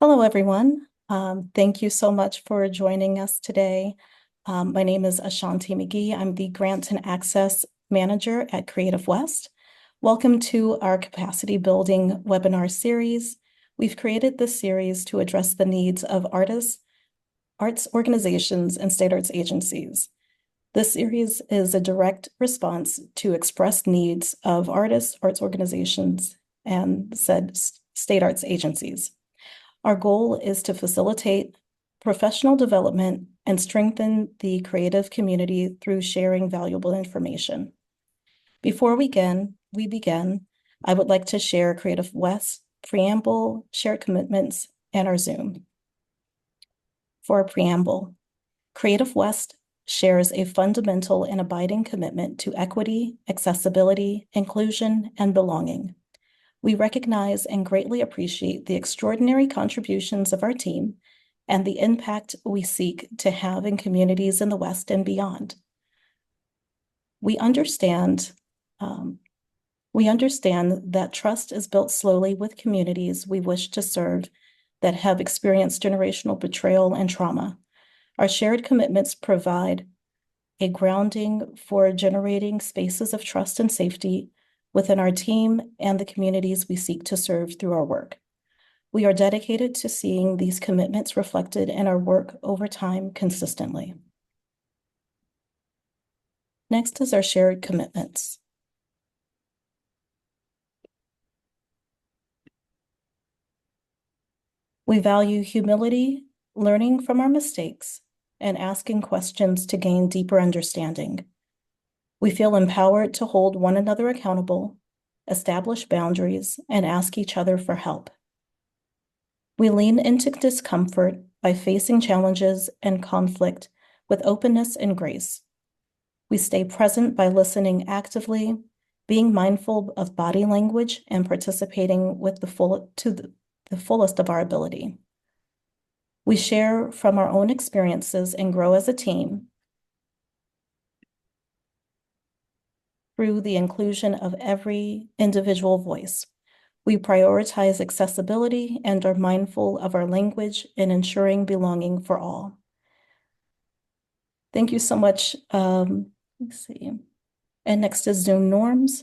Hello, everyone. Thank you so much for joining us today. My name is Ashanti McGee. I'm the Grant and Access Manager at Creative West. Welcome to our capacity building webinar series. We've created this series to address the needs of artists, arts organizations, and state arts agencies. This series is a direct response to expressed needs of artists, arts organizations, and said state arts agencies. Our goal is to facilitate professional development and strengthen the creative community through sharing valuable information. Before we begin, I would like to share Creative West's preamble, shared commitments, and our Zoom. For our preamble, Creative West shares a fundamental and abiding commitment to equity, accessibility, inclusion, and belonging. We recognize and greatly appreciate the extraordinary contributions of our team and the impact we seek to have in communities in the West and beyond. We understand that trust is built slowly with communities we wish to serve that have experienced generational betrayal and trauma. Our shared commitments provide a grounding for generating spaces of trust and safety within our team and the communities we seek to serve through our work. We are dedicated to seeing these commitments reflected in our work over time consistently. Next is our shared commitments. We value humility, learning from our mistakes, and asking questions to gain deeper understanding. We feel empowered to hold one another accountable, establish boundaries, and ask each other for help. We lean into discomfort by facing challenges and conflict with openness and grace. We stay present by listening actively, being mindful of body language, and participating with the fullest of our ability. We share from our own experiences and grow as a team through the inclusion of every individual voice. We prioritize accessibility and are mindful of our language in ensuring belonging for all. Thank you so much. Let's see. And next is Zoom norms.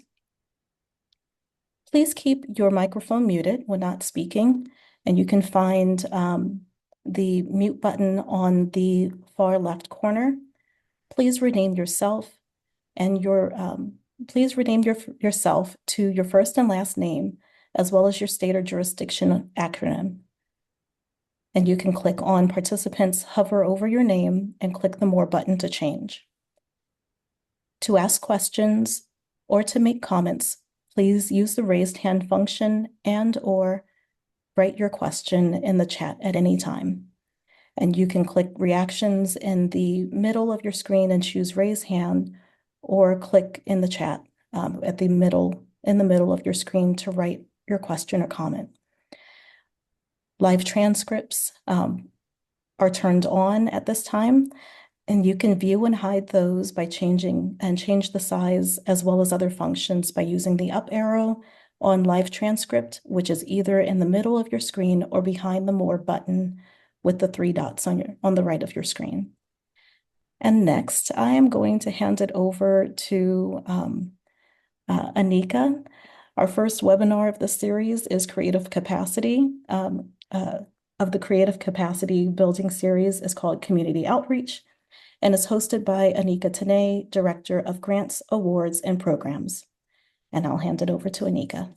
Please keep your microphone muted when not speaking, and you can find the mute button on the far left corner. Please rename yourself and yourself to your first and last name, as well as your state or jurisdiction acronym. And you can click on participants, hover over your name, and click the More button to change. To ask questions or to make comments, please use the raised hand function and/or write your question in the chat at any time. And you can click reactions in the middle of your screen and choose raise hand, or click in the chat in the middle of your screen to write your question or comment. Live transcripts are turned on at this time, and you can view and hide those by change the size as well as other functions by using the up arrow on live transcript, which is either in the middle of your screen or behind the More button with the three dots on the right of your screen. And next, I am going to hand it over to Anika. Our first webinar of the series is Creative Capacity. Of the Creative Capacity Building series is called Community Outreach and is hosted by Anika Tanay, Director of Grants, Awards, and Programs. And I'll hand it over to Anika.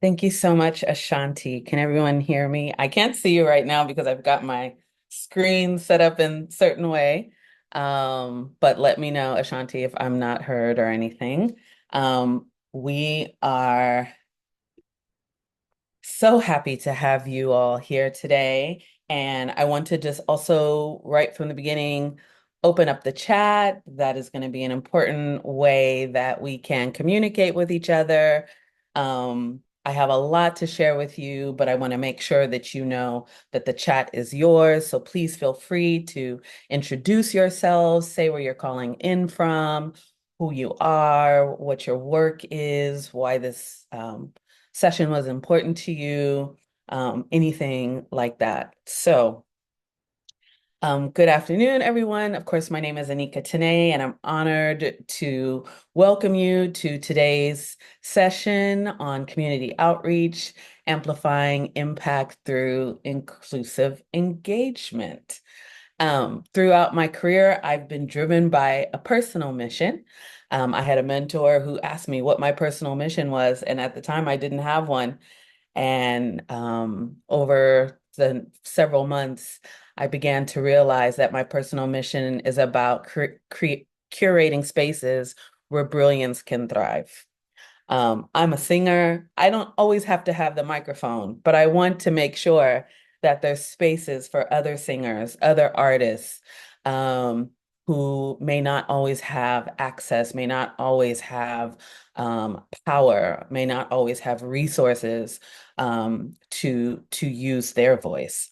Thank you so much, Ashanti. Can everyone hear me? I can't see you right now because I've got my screen set up in a certain way. But let me know, Ashanti, if I'm not heard or anything. We are so happy to have you all here today. And I want to just also, right from the beginning, open up the chat. That is going to be an important way that we can communicate with each other. I have a lot to share with you, but I want to make sure that you know that the chat is yours. So please feel free to introduce yourselves, say where you're calling in from, who you are, what your work is, why this session was important to you. anything like that. So, good afternoon, everyone. Of course, my name is Anika Tene, and I'm honored to welcome you to today's session on community outreach, amplifying impact through inclusive engagement. Throughout my career, I've been driven by a personal mission. I had a mentor who asked me what my personal mission was, and at the time I didn't have one. And over the several months, I began to realize that my personal mission is about curating spaces where brilliance can thrive. I'm a singer. I don't always have to have the microphone, but I want to make sure that there's spaces for other singers, other artists, um, who may not always have access, may not always have power, may not always have resources to use their voice.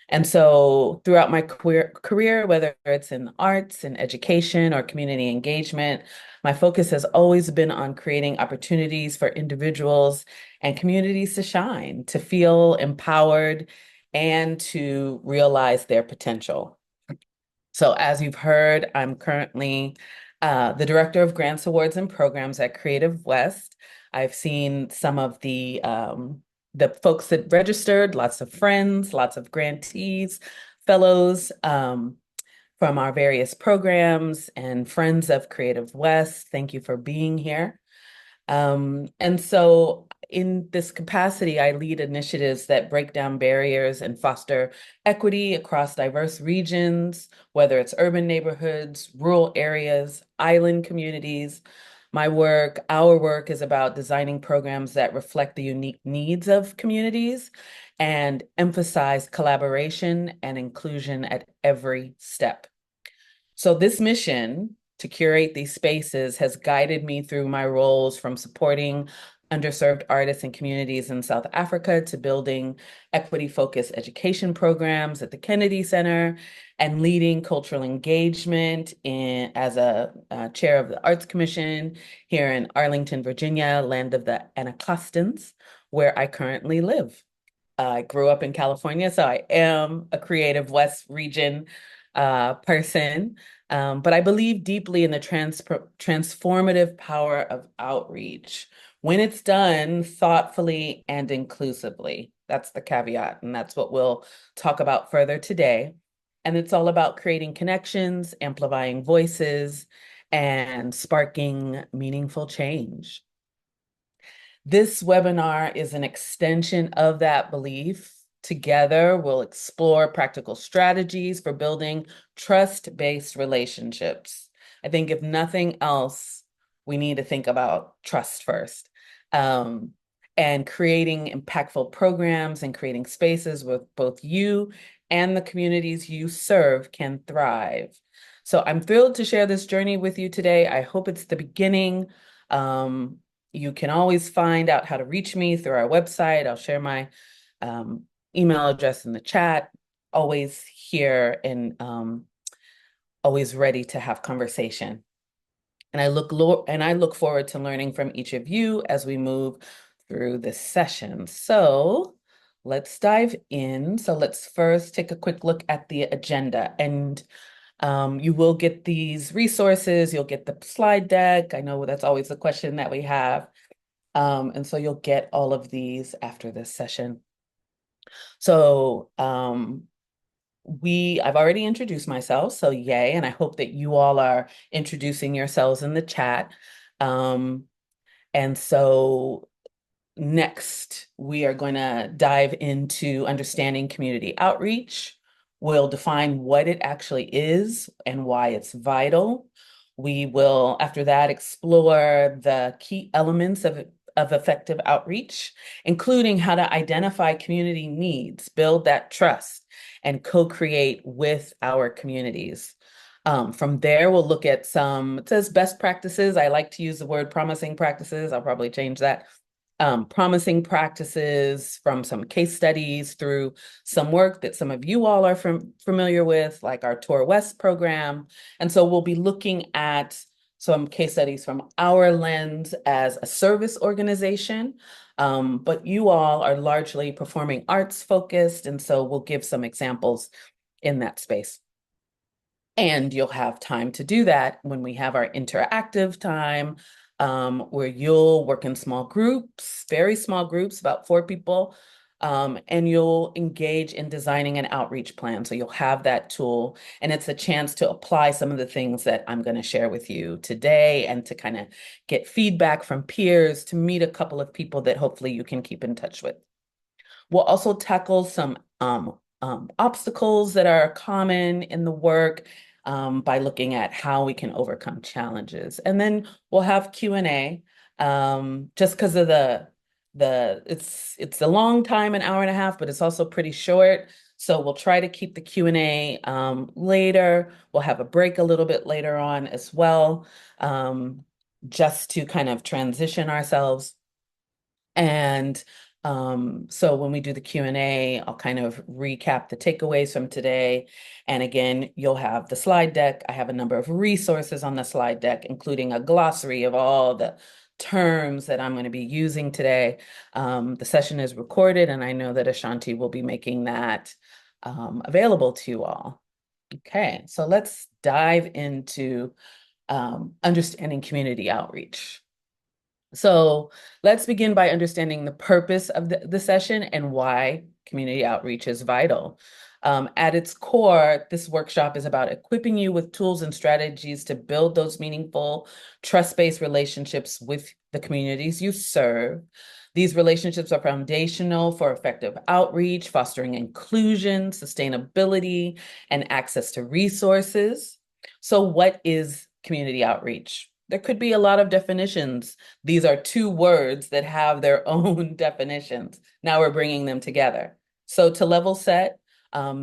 And so throughout my career, whether it's in arts, in education, or community engagement, my focus has always been on creating opportunities for individuals and communities to shine, to feel empowered, and to realize their potential. So, as you've heard, I'm currently the Director of Grants, Awards, and Programs at Creative West. I've seen some of the folks that registered, lots of friends, lots of grantees, fellows, from our various programs and friends of Creative West. Thank you for being here. And so in this capacity, I lead initiatives that break down barriers and foster equity across diverse regions, whether it's urban neighborhoods, rural areas, island communities. Our work is about designing programs that reflect the unique needs of communities and emphasize collaboration and inclusion at every step. So this mission to curate these spaces has guided me through my roles from supporting underserved artists and communities in South Africa to building equity-focused education programs at the Kennedy Center and leading cultural engagement as a chair of the Arts Commission here in Arlington, Virginia, land of the Anacostans, where I currently live. I grew up in California, so I am a Creative West region person. But I believe deeply in the transformative power of outreach when it's done thoughtfully and inclusively. That's the caveat, and that's what we'll talk about further today. And it's all about creating connections, amplifying voices, and sparking meaningful change. This webinar is an extension of that belief. Together, we'll explore practical strategies for building trust-based relationships. I think if nothing else, we need to think about trust first. And creating impactful programs and creating spaces where both you and the communities you serve can thrive. So I'm thrilled to share this journey with you today. I hope it's the beginning. You can always find out how to reach me through our website. I'll share my email address in the chat. Always here and always ready to have conversation. And I look forward to learning from each of you as we move through this session. So let's dive in. So let's first take a quick look at the agenda. And you will get these resources, you'll get the slide deck. I know that's always a question that we have. And so you'll get all of these after this session. So I've already introduced myself, so yay, and I hope that you all are introducing yourselves in the chat. And so next, we are going to dive into understanding community outreach. We'll define what it actually is and why it's vital. We will, after that, explore the key elements of effective outreach, including how to identify community needs, build that trust, and co-create with our communities. From there, we'll look at it says best practices. I like to use the word promising practices. I'll probably change that. Promising practices from some case studies through some work that some of you all are familiar with, like our Tour West program. And so we'll be looking at some case studies from our lens as a service organization. But you all are largely performing arts focused, and so we'll give some examples in that space. And you'll have time to do that when we have our interactive time, where you'll work in small groups, very small groups, about 4 people, and you'll engage in designing an outreach plan. So you'll have that tool, and it's a chance to apply some of the things that I'm going to share with you today and to kind of get feedback from peers, to meet a couple of people that hopefully you can keep in touch with. We'll also tackle some obstacles that are common in the work, by looking at how we can overcome challenges. And then we'll have Q&A, just because of it's a long time, an hour and a half, but it's also pretty short. So we'll try to keep the Q&A later. We'll have a break a little bit later on as well, just to kind of transition ourselves. And so when we do the Q&A, I'll kind of recap the takeaways from today. And again, you'll have the slide deck. I have a number of resources on the slide deck, including a glossary of all the terms that I'm going to be using today. The session is recorded, and I know that Ashanti will be making that available to you all. Okay, so let's dive into understanding community outreach. So let's begin by understanding the purpose of the session and why community outreach is vital. At its core, this workshop is about equipping you with tools and strategies to build those meaningful, trust-based relationships with the communities you serve. These relationships are foundational for effective outreach, fostering inclusion, sustainability, and access to resources. So what is community outreach? There could be a lot of definitions. These are 2 words that have their own definitions. Now we're bringing them together. So to level set,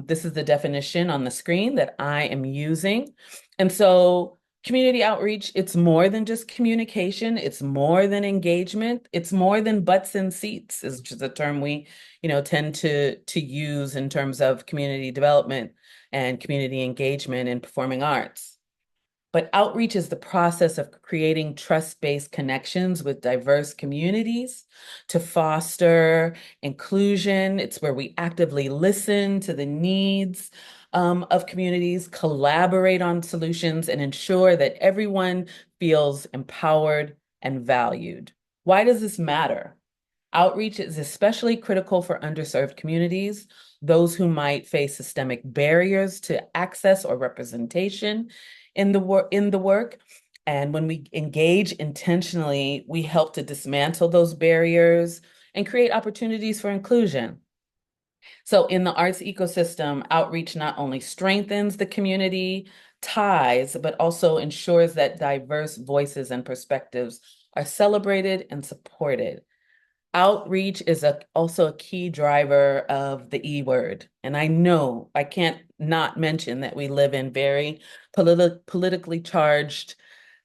this is the definition on the screen that I am using. And so community outreach, it's more than just communication. It's more than engagement. It's more than butts in seats, is just a term we, tend to use in terms of community development and community engagement in performing arts. But outreach is the process of creating trust-based connections with diverse communities to foster inclusion. It's where we actively listen to the needs of communities, collaborate on solutions, and ensure that everyone feels empowered and valued. Why does this matter? Outreach is especially critical for underserved communities, those who might face systemic barriers to access or representation in the work. And when we engage intentionally, we help to dismantle those barriers and create opportunities for inclusion. So in the arts ecosystem, outreach not only strengthens the community ties, but also ensures that diverse voices and perspectives are celebrated and supported. Outreach is also a key driver of the E word. And I know I can't not mention that we live in very politically charged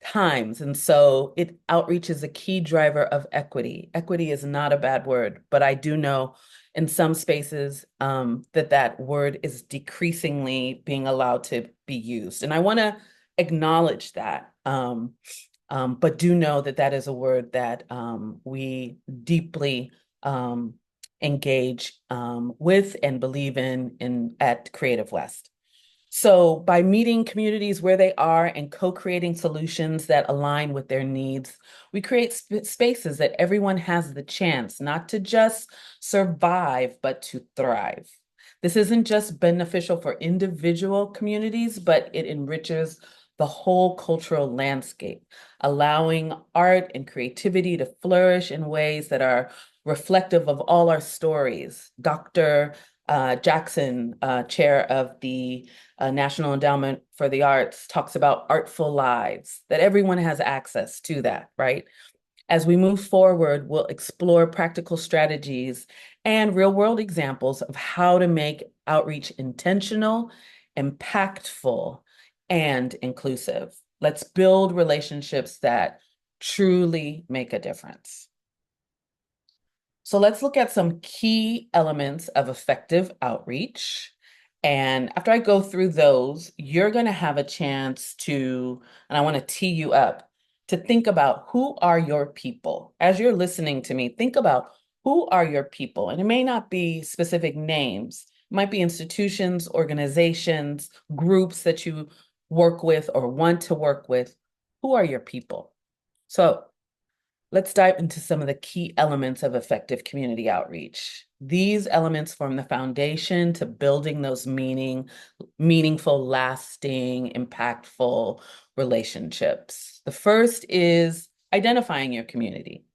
times. And so outreach is a key driver of equity. Equity is not a bad word, but I do know in some spaces that word is decreasingly being allowed to be used. And I want to acknowledge that. But do know that is a word that we deeply engage with and believe in at Creative West. So by meeting communities where they are and co-creating solutions that align with their needs, we create spaces that everyone has the chance not to just survive, but to thrive. This isn't just beneficial for individual communities, but it enriches the whole cultural landscape, allowing art and creativity to flourish in ways that are reflective of all our stories. Dr. Jackson, chair of the National Endowment for the Arts, talks about artful lives, that everyone has access to that, right? As we move forward, we'll explore practical strategies and real-world examples of how to make outreach intentional, impactful, and inclusive. Let's build relationships that truly make a difference. So let's look at some key elements of effective outreach. And after I go through those, you're going to have a chance to, and I want to tee you up to think about who are your people. As you're listening to me, think about who are your people. And it may not be specific names, it might be institutions, organizations, groups that you work with or want to work with. Who are your people? So let's dive into some of the key elements of effective community outreach. These elements form the foundation to building those meaningful, lasting, impactful relationships. The first is identifying your community.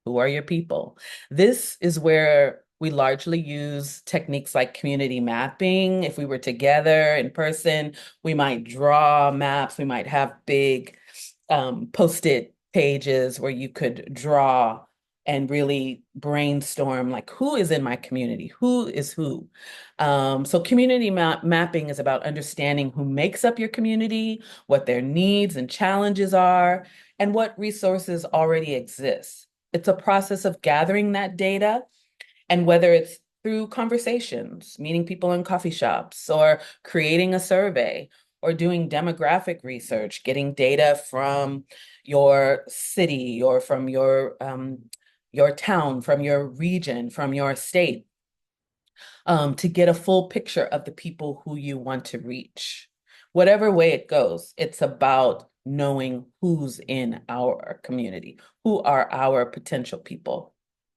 Who are your people? This is where we largely use techniques like community mapping. If we were together in person, we might draw maps, we might have big post-it pages where you could draw and really brainstorm like who is in my community, who is who. So community mapping is about understanding who makes up your community, what their needs and challenges are, and what resources already exist. It's a process of gathering that data, and whether it's through conversations, meeting people in coffee shops, or creating a survey, or doing demographic research, getting data from your city or from your town, from your region, from your state, to get a full picture of the people who you want to reach. Whatever way it goes, it's about knowing who's in our community, who are our potential people.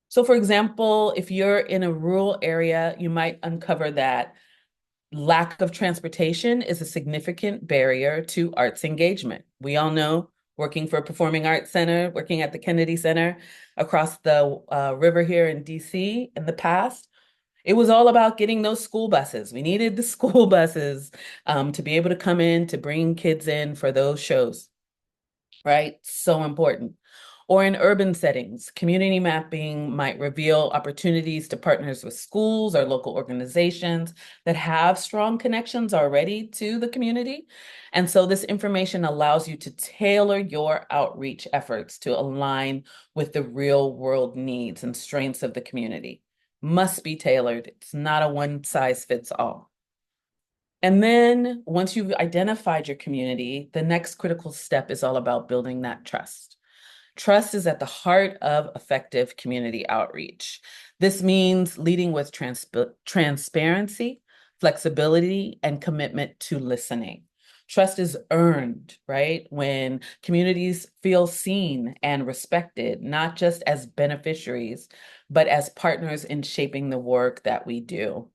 So, for example, if you're in a rural area, you might uncover that lack of transportation is a significant barrier to arts engagement. We all know working for a performing arts center, working at the Kennedy Center across the river here in DC in the past, it was all about getting those school buses. We needed the school buses to be able to come in to bring kids in for those shows, right? So important. Or in urban settings, community mapping might reveal opportunities to partners with schools or local organizations that have strong connections already to the community. And so this information allows you to tailor your outreach efforts to align with the real world needs and strengths of the community. Must be tailored. It's not a one size fits all. And then once you've identified your community, the next critical step is all about building that trust. Trust is at the heart of effective community outreach. This means leading with transparency, flexibility, and commitment to listening. Trust is earned, right? When communities feel seen and respected, not just as beneficiaries, but as partners in shaping the work that we do.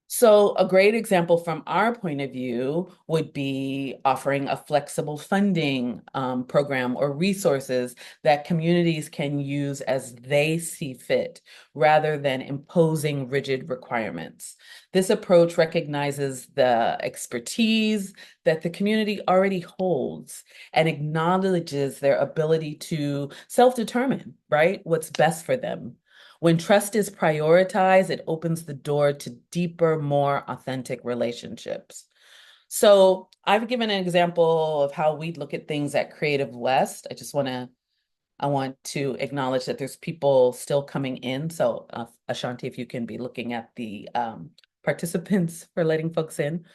So a great example from our point of view would be offering a flexible funding program or resources that communities can use as they see fit, rather than imposing rigid requirements. This approach recognizes the expertise that the community already holds and acknowledges their ability to self-determine, right, what's best for them. When trust is prioritized, it opens the door to deeper, more authentic relationships. So I've given an example of how we look at things at Creative West. I want to acknowledge that there's people still coming in. So Ashanti, if you can be looking at the participants for letting folks in.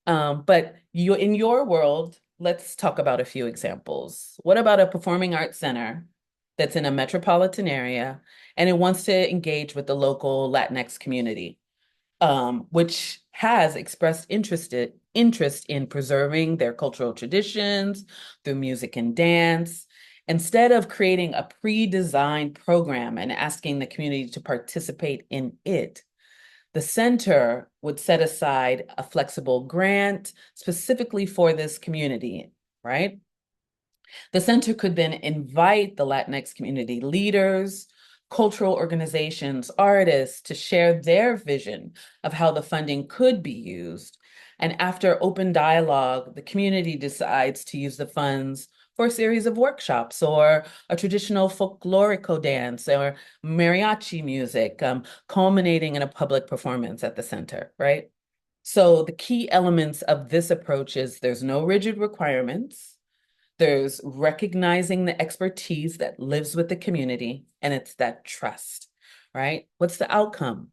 But you, in your world, let's talk about a few examples. What about a performing arts center that's in a metropolitan area and it wants to engage with the local Latinx community, which has expressed interest in preserving their cultural traditions through music and dance? Instead of creating a pre-designed program and asking the community to participate in it, the center would set aside a flexible grant specifically for this community, right? The center could then invite the Latinx community leaders, cultural organizations, artists to share their vision of how the funding could be used. And after open dialogue, the community decides to use the funds for a series of workshops or a traditional folklorico dance or mariachi music, culminating in a public performance at the center, right? So the key elements of this approach is there's no rigid requirements. There's recognizing the expertise that lives with the community, and it's that trust, right? What's the outcome?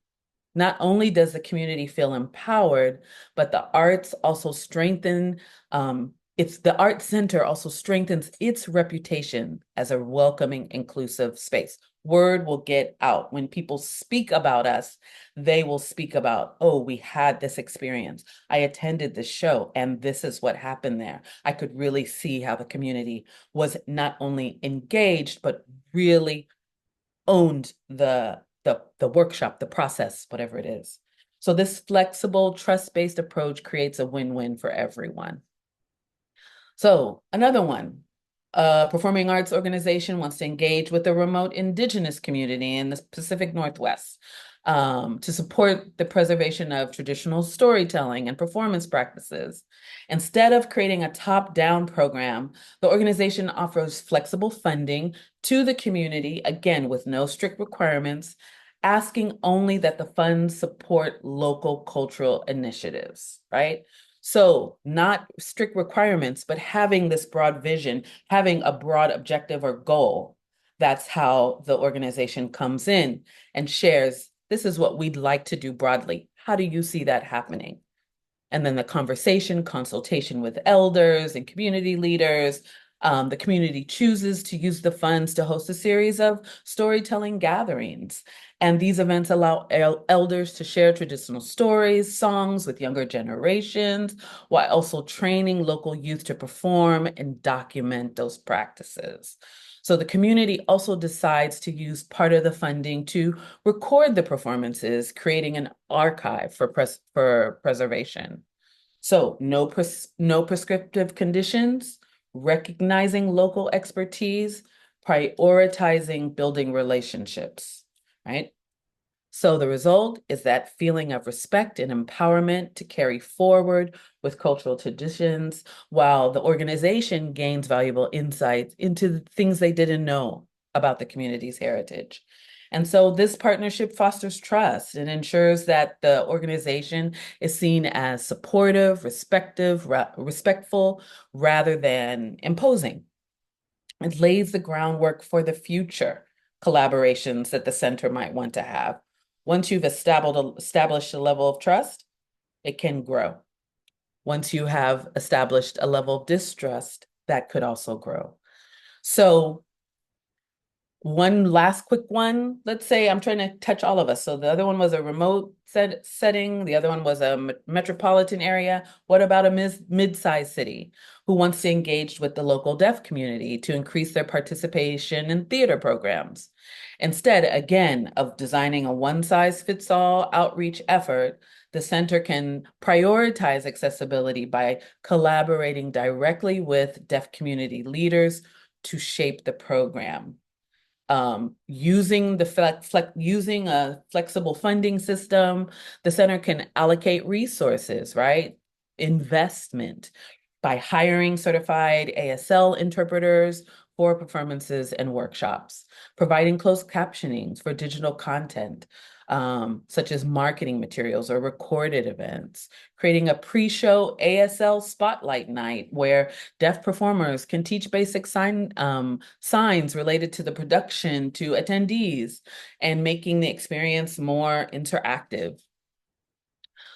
Not only does the community feel empowered, but the arts also strengthen, it's the art center also strengthens its reputation as a welcoming, inclusive space. Word will get out. When people speak about us, they will speak about, oh, we had this experience. I attended this show, and this is what happened there. I could really see how the community was not only engaged, but really owned the workshop, the process, whatever it is. So this flexible, trust-based approach creates a win-win for everyone. So another one, a performing arts organization wants to engage with the remote indigenous community in the Pacific Northwest to support the preservation of traditional storytelling and performance practices. Instead of creating a top-down program, the organization offers flexible funding to the community, again, with no strict requirements, asking only that the funds support local cultural initiatives, right? So, not strict requirements, but having this broad vision, having a broad objective or goal. That's how the organization comes in and shares, this is what we'd like to do broadly. How do you see that happening? And then the conversation, consultation with elders and community leaders. The community chooses to use the funds to host a series of storytelling gatherings. And these events allow elders to share traditional stories, songs with younger generations, while also training local youth to perform and document those practices. So the community also decides to use part of the funding to record the performances, creating an archive for preservation. So no prescriptive conditions, recognizing local expertise, prioritizing building relationships, right? So the result is that feeling of respect and empowerment to carry forward with cultural traditions, while the organization gains valuable insights into the things they didn't know about the community's heritage. And so this partnership fosters trust and ensures that the organization is seen as supportive, respectful, rather than imposing. It lays the groundwork for the future collaborations that the center might want to have. Once you've established a level of trust, it can grow. Once you have established a level of distrust, that could also grow. So one last quick one. Let's say I'm trying to touch all of us. So the other one was a remote setting. The other one was a metropolitan area. What about a mid-sized city who wants to engage with the local deaf community to increase their participation in theater programs? Instead, again, of designing a one-size-fits-all outreach effort, the center can prioritize accessibility by collaborating directly with deaf community leaders to shape the program. Using using a flexible funding system, the center can allocate resources, right? Investment by hiring certified ASL interpreters for performances and workshops, providing closed captioning for digital content, such as marketing materials or recorded events, creating a pre-show ASL spotlight night where deaf performers can teach basic signs related to the production to attendees and making the experience more interactive.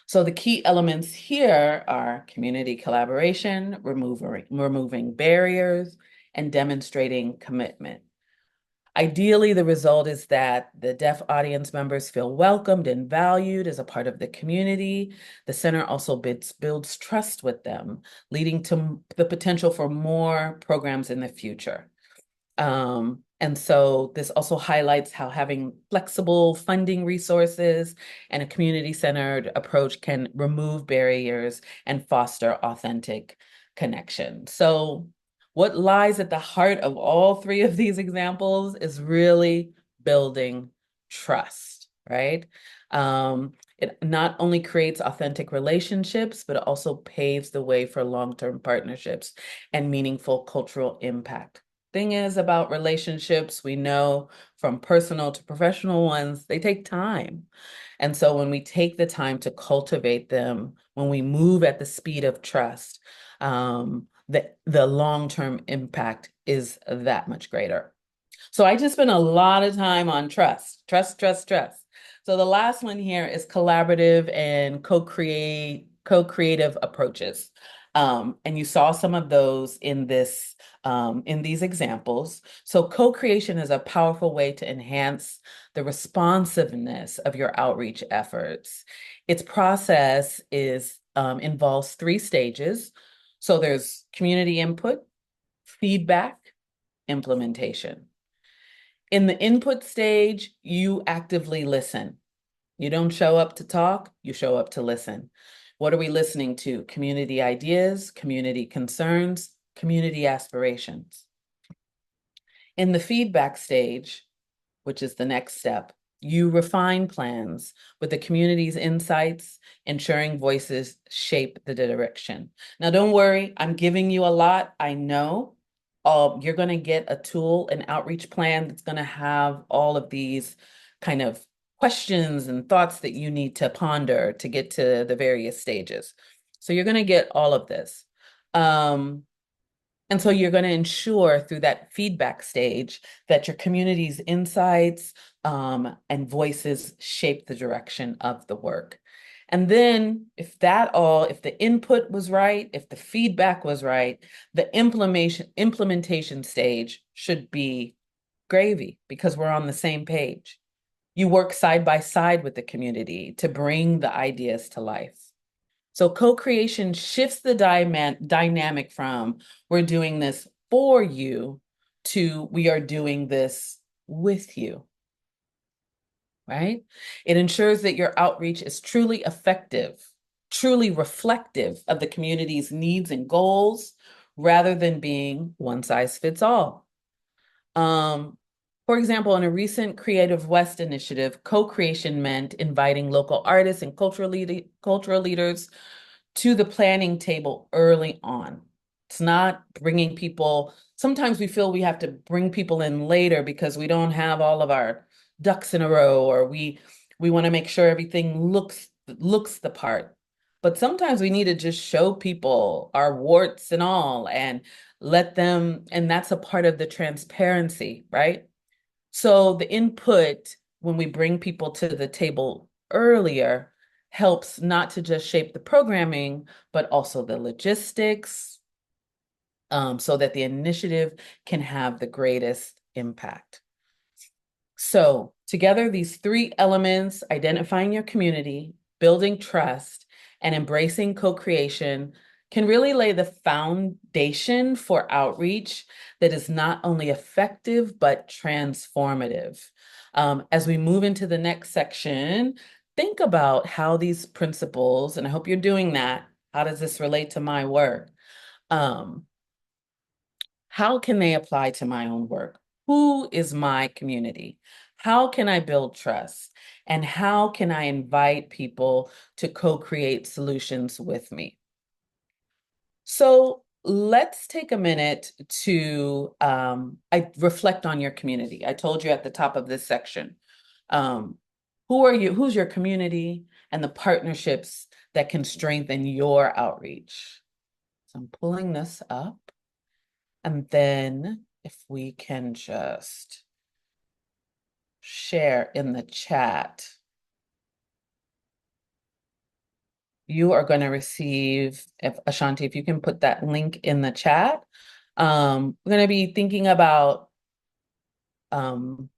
So the key elements here are community collaboration, removing barriers, and demonstrating commitment. Ideally, the result is that the deaf audience members feel welcomed and valued as a part of the community. The center also builds trust with them, leading to the potential for more programs in the future. And so this also highlights how having flexible funding resources and a community-centered approach can remove barriers and foster authentic connection. So what lies at the heart of all three of these examples is really building trust, right? It not only creates authentic relationships, but it also paves the way for long-term partnerships and meaningful cultural impact. Thing is about relationships, we know from personal to professional ones, they take time. And so when we take the time to cultivate them, when we move at the speed of trust, the long-term impact is that much greater. So I just spent a lot of time on trust, trust, trust, trust. So the last one here is collaborative and co-creative approaches. And you saw some of those in these examples. So co-creation is a powerful way to enhance the responsiveness of your outreach efforts. Its process involves three stages. So there's community input, feedback, implementation. In the input stage, you actively listen. You don't show up to talk, you show up to listen. What are we listening to? Community ideas, community concerns, community aspirations. In the feedback stage, which is the next step, you refine plans with the community's insights, ensuring voices shape the direction. Now, don't worry, I'm giving you a lot. I know you're going to get a tool, an outreach plan that's going to have all of these kind of questions and thoughts that you need to ponder to get to the various stages. So you're going to get all of this. And so you're going to ensure through that feedback stage that your community's insights and voices shape the direction of the work. And then if the input was right, if the feedback was right, the implementation stage should be gravy because we're on the same page. You work side by side with the community to bring the ideas to life. So co-creation shifts the dynamic from we're doing this for you to we are doing this with you, right? It ensures that your outreach is truly effective, truly reflective of the community's needs and goals, rather than being one size fits all. Um, for example, in a recent Creative West initiative, co-creation meant inviting local artists and cultural leaders to the planning table early on. It's not bringing people, sometimes we feel we have to bring people in later because we don't have all of our ducks in a row, or we want to make sure everything looks the part. But sometimes we need to just show people our warts and all and let them, and that's a part of the transparency, right? So the input when we bring people to the table earlier helps not to just shape the programming, but also the logistics, so that the initiative can have the greatest impact. So together, these three elements, identifying your community, building trust, and embracing co-creation can really lay the foundation for outreach that is not only effective, but transformative. As we move into the next section, think about how these principles, and I hope you're doing that, how does this relate to my work? Um, how can they apply to my own work? Who is my community? How can I build trust? And how can I invite people to co-create solutions with me? So let's take a minute to reflect on your community. I told you at the top of this section, um, who are you? Who's your community and the partnerships that can strengthen your outreach? So I'm pulling this up. And then if we can just share in the chat, you are going to receive, if Ashanti, if you can put that link in the chat, we're going to be thinking about um,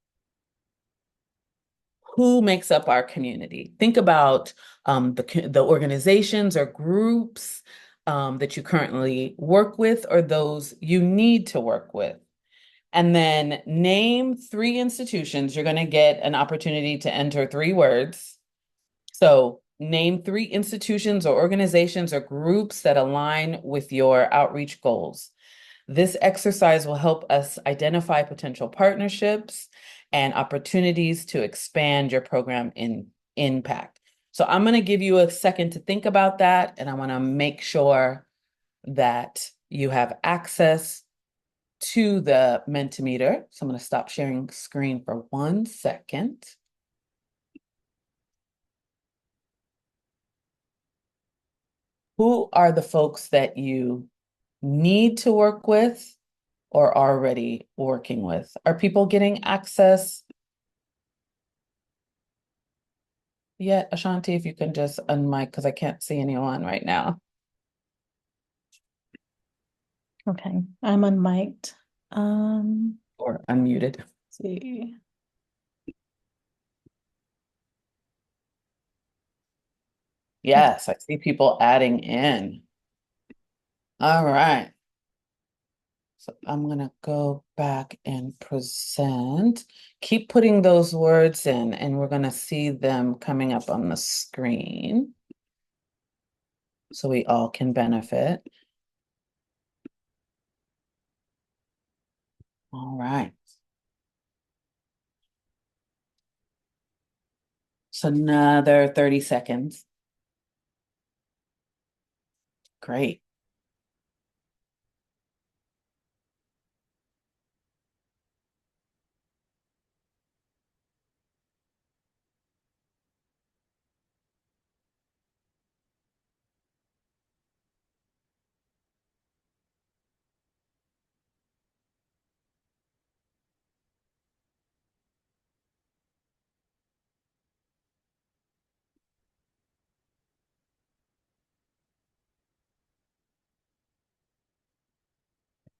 who makes up our community. Think about the organizations or groups that you currently work with or those you need to work with. And then name three institutions. You're going to get an opportunity to enter three words. So name three institutions or organizations or groups that align with your outreach goals. This exercise will help us identify potential partnerships and opportunities to expand your program in impact. So I'm going to give you a second to think about that, and I want to make sure that you have access to the Mentimeter. So I'm going to stop sharing screen for 1 second. Who are the folks that you need to work with or already working with? Are people getting access yet, Ashanti, if you can just unmic because I can't see anyone right now. Okay, I'm unmiked. Or unmuted. Let's see. Okay. Yes, I see people adding in. All right. So I'm gonna go back and present. Keep putting those words in, and we're gonna see them coming up on the screen so we all can benefit. All right. So another 30 seconds. Great.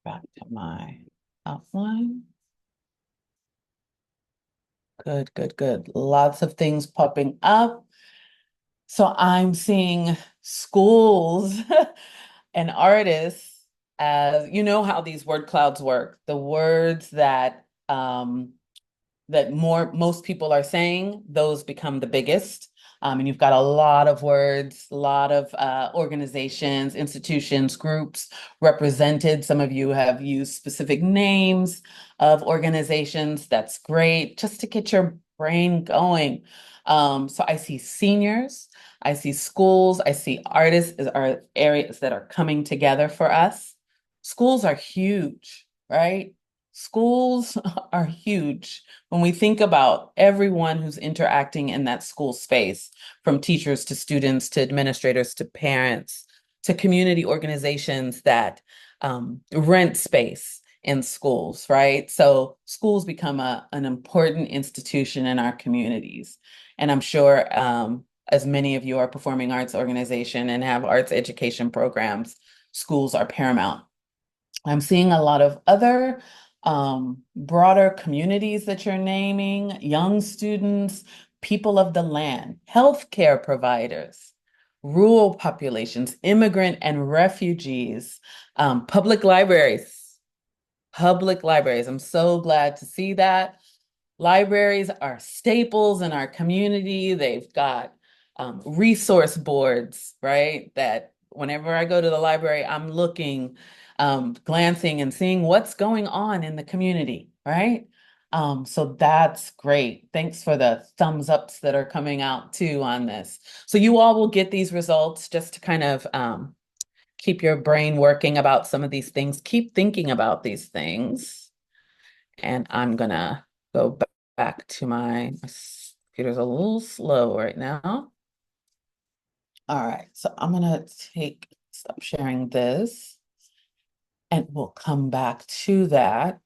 Back to my outline. Good, good, good. Lots of things popping up. So I'm seeing schools and artists as you know how these word clouds work. The words that most people are saying, those become the biggest. And you've got a lot of words, a lot of organizations, institutions, groups represented. Some of you have used specific names of organizations. That's great, just to get your brain going. So I see seniors, I see schools, I see artists are areas that are coming together for us. Schools are huge, right? Schools are huge when we think about everyone who's interacting in that school space, from teachers to students to administrators to parents to community organizations that rent space in schools, right? So schools become an important institution in our communities. And I'm sure as many of you are performing arts organization and have arts education programs, schools are paramount. I'm seeing a lot of other broader communities that you're naming, young students, people of the land, healthcare providers, rural populations, immigrant and refugees, public libraries, public libraries. I'm so glad to see that. Libraries are staples in our community. They've got resource boards, right? That whenever I go to the library, I'm looking, glancing and seeing what's going on in the community, right? So that's great. Thanks for the thumbs ups that are coming out too on this. So you all will get these results just to kind of keep your brain working about some of these things. Keep thinking about these things. And I'm gonna go back to my computer's a little slow right now. All right, so I'm gonna stop sharing this and we'll come back to that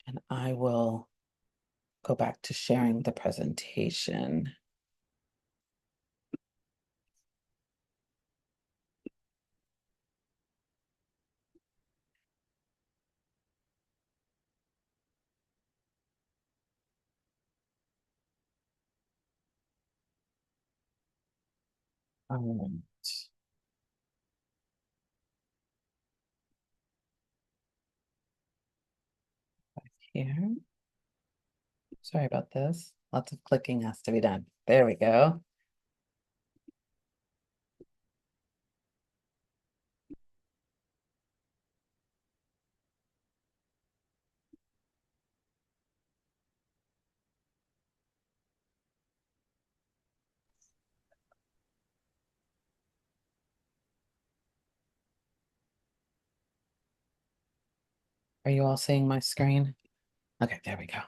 and I will go back to sharing the presentation. Um, Here, sorry about this. Lots of clicking has to be done. There we go. Are you all seeing my screen? Okay, there we go.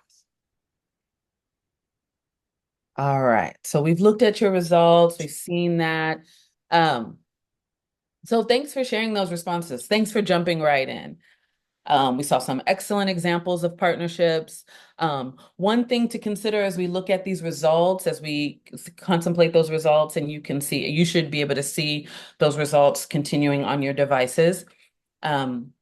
All right, so we've looked at your results, we've seen that. So thanks for sharing those responses. Thanks for jumping right in. We saw some excellent examples of partnerships. One thing to consider as we look at these results, as we contemplate those results, and you should be able to see those results continuing on your devices, um,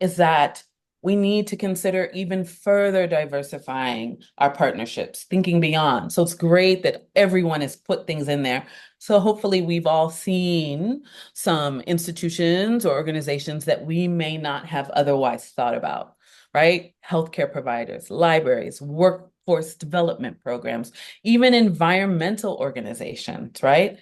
is that we need to consider even further diversifying our partnerships, thinking beyond. So it's great that everyone has put things in there. So hopefully we've all seen some institutions or organizations that we may not have otherwise thought about, right? Healthcare providers, libraries, workforce development programs, even environmental organizations, right?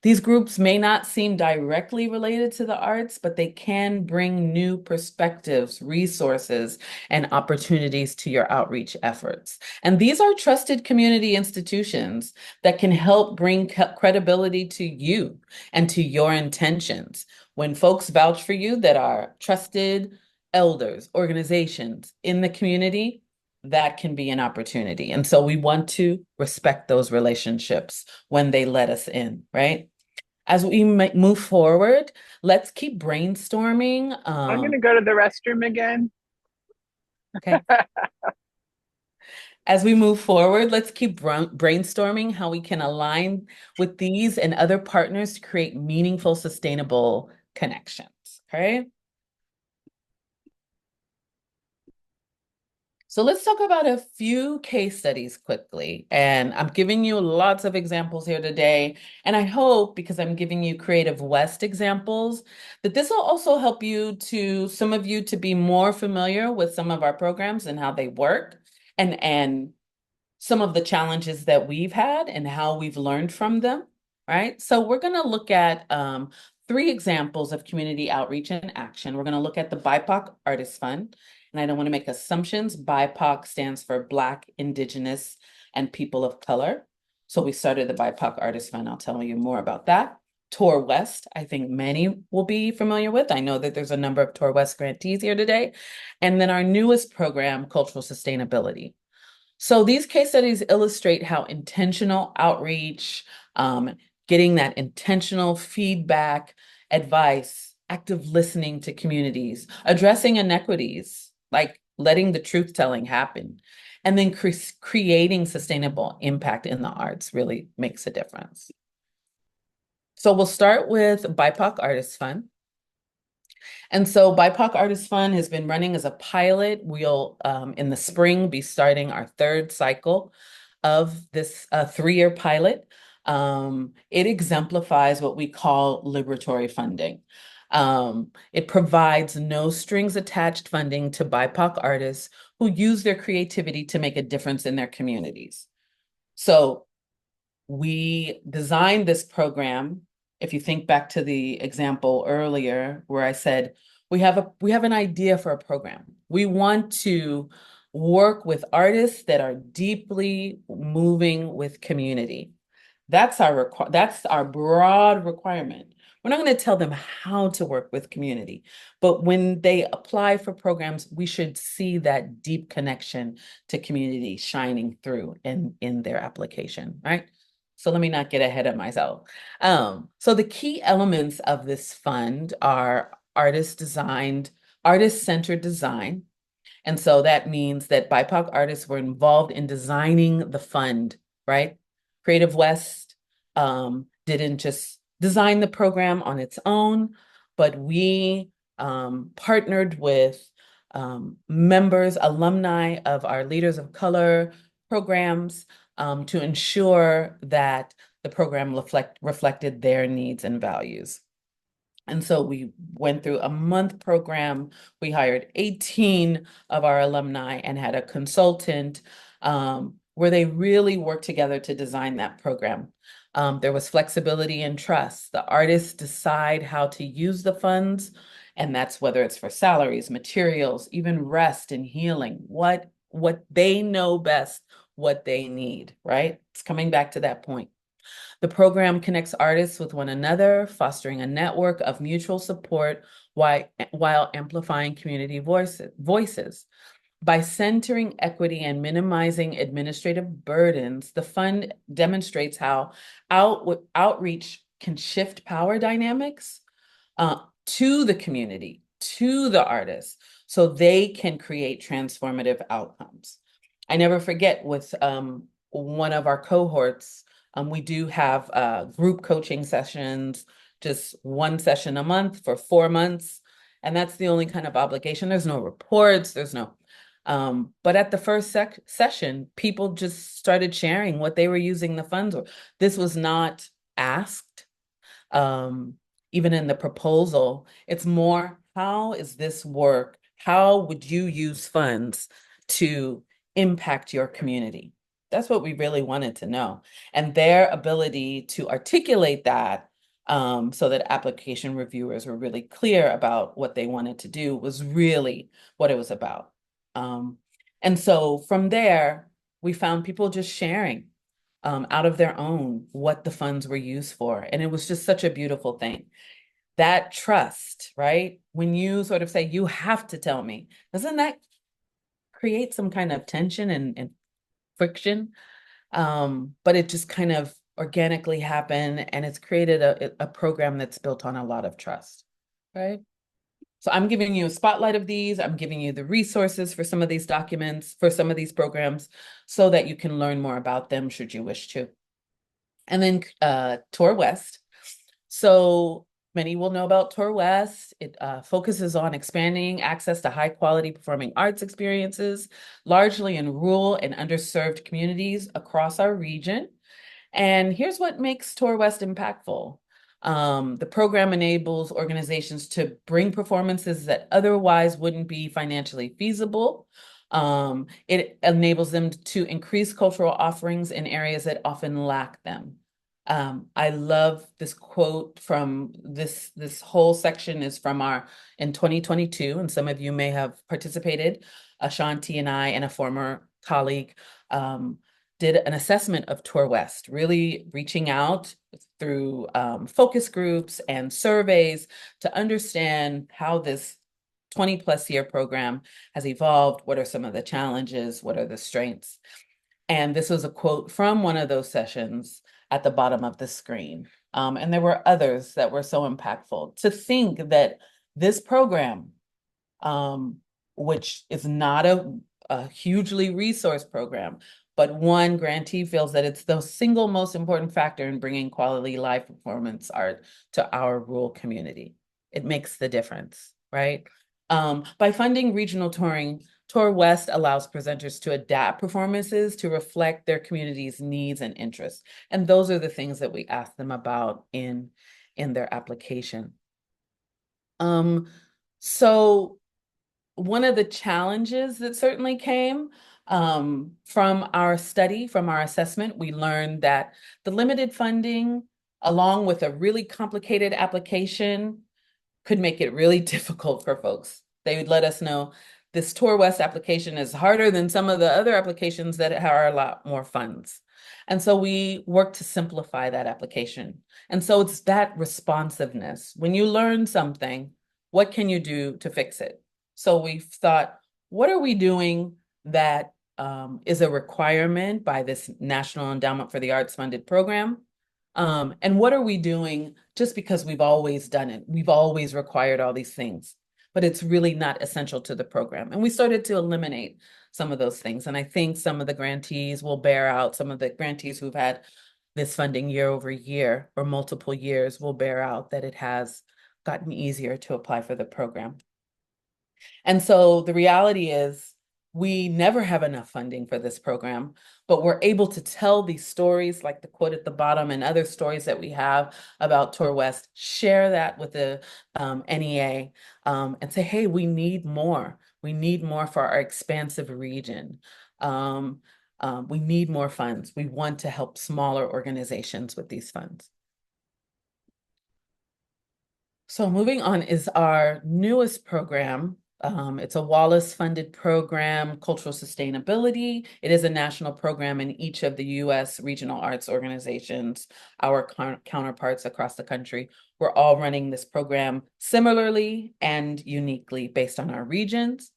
These groups may not seem directly related to the arts, but they can bring new perspectives, resources, and opportunities to your outreach efforts. And these are trusted community institutions that can help bring credibility to you and to your intentions. When folks vouch for you that are trusted elders, organizations in the community, that can be an opportunity. And so we want to respect those relationships when they let us in, right? As we move forward, let's keep brainstorming. I'm going to go to the restroom again. Okay. As we move forward, let's keep brainstorming how we can align with these and other partners to create meaningful, sustainable connections. Okay. So let's talk about a few case studies quickly. And I'm giving you lots of examples here today. And I hope, because I'm giving you Creative West examples, that this will also help some of you to be more familiar with some of our programs and how they work and some of the challenges that we've had and how we've learned from them, right? So we're going to look at three examples of community outreach and action. We're going to look at the BIPOC Artist Fund, and I don't want to make assumptions. BIPOC stands for Black, Indigenous, and People of Color. So we started the BIPOC Artist Fund. I'll tell you more about that. Tour West, I think many will be familiar with. I know that there's a number of Tour West grantees here today. And then our newest program, Cultural Sustainability. So these case studies illustrate how intentional outreach, getting that intentional feedback, advice, active listening to communities, addressing inequities, like letting the truth telling happen, and then creating sustainable impact in the arts really makes a difference. So we'll start with BIPOC Artists Fund. And so BIPOC Artist Fund has been running as a pilot. We'll, in the spring, be starting our third cycle of this 3-year pilot. It exemplifies what we call liberatory funding. It provides no strings attached funding to BIPOC artists who use their creativity to make a difference in their communities. So we designed this program. If you think back to the example earlier where I said, we have an idea for a program. We want to work with artists that are deeply moving with community. That's our broad requirement. We're not going to tell them how to work with community, but when they apply for programs, we should see that deep connection to community shining through in their application, right? So let me not get ahead of myself. So the key elements of this fund are artist-centered design. And so that means that BIPOC artists were involved in designing the fund, right? Creative West didn't just design the program on its own, but we partnered with members, alumni of our Leaders of Color programs to ensure that the program reflected their needs and values. And so we went through a month program. We hired 18 of our alumni and had a consultant where they really worked together to design that program. There was flexibility and trust. The artists decide how to use the funds, and that's whether it's for salaries, materials, even rest and healing, what they know best, what they need, right? It's coming back to that point. The program connects artists with one another, fostering a network of mutual support while amplifying community voices. By centering equity and minimizing administrative burdens, the fund demonstrates how outreach can shift power dynamics to the community, to the artists, so they can create transformative outcomes. I never forget with one of our cohorts, we do have group coaching sessions, just one session a month for 4 months. And that's the only kind of obligation. There's no reports, there's no, but at the first session, people just started sharing what they were using the funds for. This was not asked, even in the proposal. It's more, how is this work? How would you use funds to impact your community? That's what we really wanted to know. And their ability to articulate that, so that application reviewers were really clear about what they wanted to do, was really what it was about. And so from there, we found people just sharing out of their own what the funds were used for. And it was just such a beautiful thing. That trust, right? When you sort of say, you have to tell me, doesn't that create some kind of tension and friction? But it just kind of organically happened, and it's created a program that's built on a lot of trust, right? So I'm giving you a spotlight of these. I'm giving you the resources for some of these documents, for some of these programs, so that you can learn more about them should you wish to. And then Tour West. So many will know about Tour West. It focuses on expanding access to high quality performing arts experiences, largely in rural and underserved communities across our region. And here's what makes Tour West impactful. The program enables organizations to bring performances that otherwise wouldn't be financially feasible. It enables them to increase cultural offerings in areas that often lack them. I love this quote from this whole section is from our in 2022, and some of you may have participated. Ashanti and I and a former colleague did an assessment of Tour West, really reaching out through focus groups and surveys to understand how this 20+ year program has evolved. What are some of the challenges? What are the strengths? And this was a quote from one of those sessions at the bottom of the screen. And there were others that were so impactful. To think that this program, which is not a hugely resourced program, but one grantee feels that it's the single most important factor in bringing quality live performance art to our rural community. It makes the difference, right? By funding regional touring, Tour West allows presenters to adapt performances to reflect their community's needs and interests. And those are the things that we ask them about in their application. So one of the challenges that certainly came from our study, from our assessment, we learned that the limited funding, along with a really complicated application, could make it really difficult for folks. They would let us know this Tour West application is harder than some of the other applications that are a lot more funds. And so we work to simplify that application. And so it's that responsiveness. When you learn something, what can you do to fix it? So we've thought, what are we doing that is a requirement by this National Endowment for the Arts funded program? And what are we doing just because we've always done it? We've always required all these things, but it's really not essential to the program. And we started to eliminate some of those things. And I think some of the grantees will bear out, some of the grantees who've had this funding year over year or multiple years will bear out that it has gotten easier to apply for the program. And so the reality is we never have enough funding for this program, but we're able to tell these stories like the quote at the bottom and other stories that we have about Tour West, share that with the NEA and say, hey, we need more. We need more for our expansive region. We need more funds. We want to help smaller organizations with these funds. So moving on is our newest program. It's a Wallace-funded program, Cultural Sustainability. It is a national program in each of the U.S. regional arts organizations, our counterparts across the country. We're all running this program similarly and uniquely based on our regions.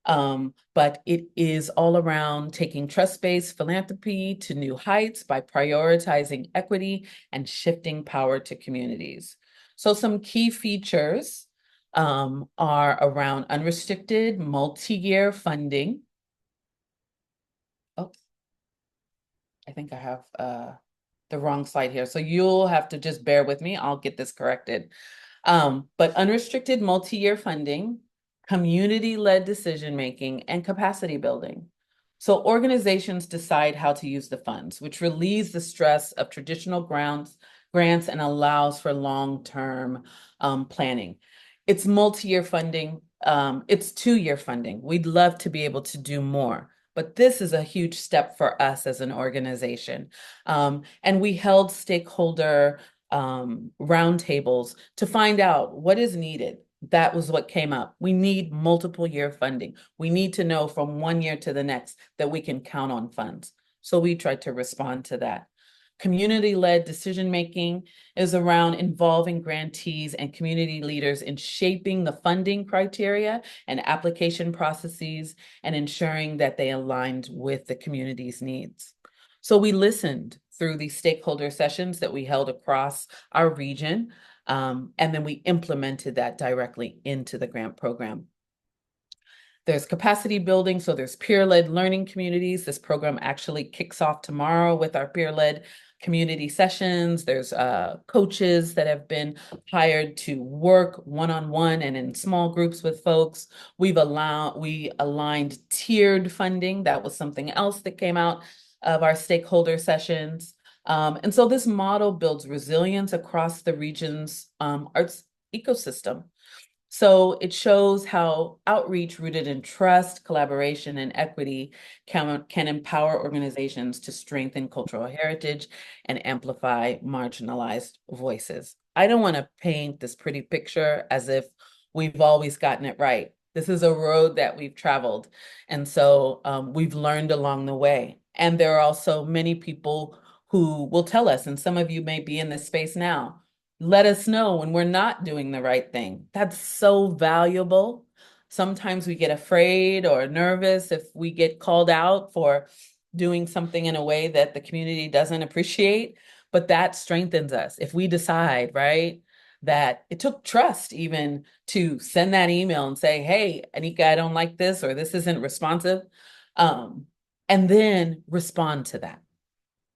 But it is all around taking trust-based philanthropy to new heights by prioritizing equity and shifting power to communities. So some key features are around unrestricted multi-year funding. Oh, I think I have the wrong slide here. So you'll have to just bear with me. I'll get this corrected. But unrestricted multi-year funding, community-led decision-making, and capacity building. So organizations decide how to use the funds, which relieves the stress of traditional grants and allows for long-term planning. It's multi-year funding. It's 2-year funding. We'd love to be able to do more, but this is a huge step for us as an organization. And we held stakeholder roundtables to find out what is needed. That was what came up. We need multiple year funding. We need to know from one year to the next that we can count on funds. So we tried to respond to that. Community-led decision-making is around involving grantees and community leaders in shaping the funding criteria and application processes and ensuring that they aligned with the community's needs. So we listened through these stakeholder sessions that we held across our region, and then we implemented that directly into the grant program. There's capacity building, so there's peer-led learning communities. This program actually kicks off tomorrow with our peer-led community sessions. There's coaches that have been hired to work one-on-one and in small groups with folks. We aligned tiered funding. That was something else that came out of our stakeholder sessions. And so this model builds resilience across the region's arts ecosystem. So it shows how outreach rooted in trust, collaboration, and equity can empower organizations to strengthen cultural heritage and amplify marginalized voices. I don't want to paint this pretty picture as if we've always gotten it right. This is a road that we've traveled. And so we've learned along the way. And there are also many people who will tell us, and some of you may be in this space now, let us know when we're not doing the right thing. That's so valuable. Sometimes we get afraid or nervous if we get called out for doing something in a way that the community doesn't appreciate, but that strengthens us. If we decide, right, that it took trust even to send that email and say, hey, Anika, I don't like this, or this isn't responsive. And then respond to that.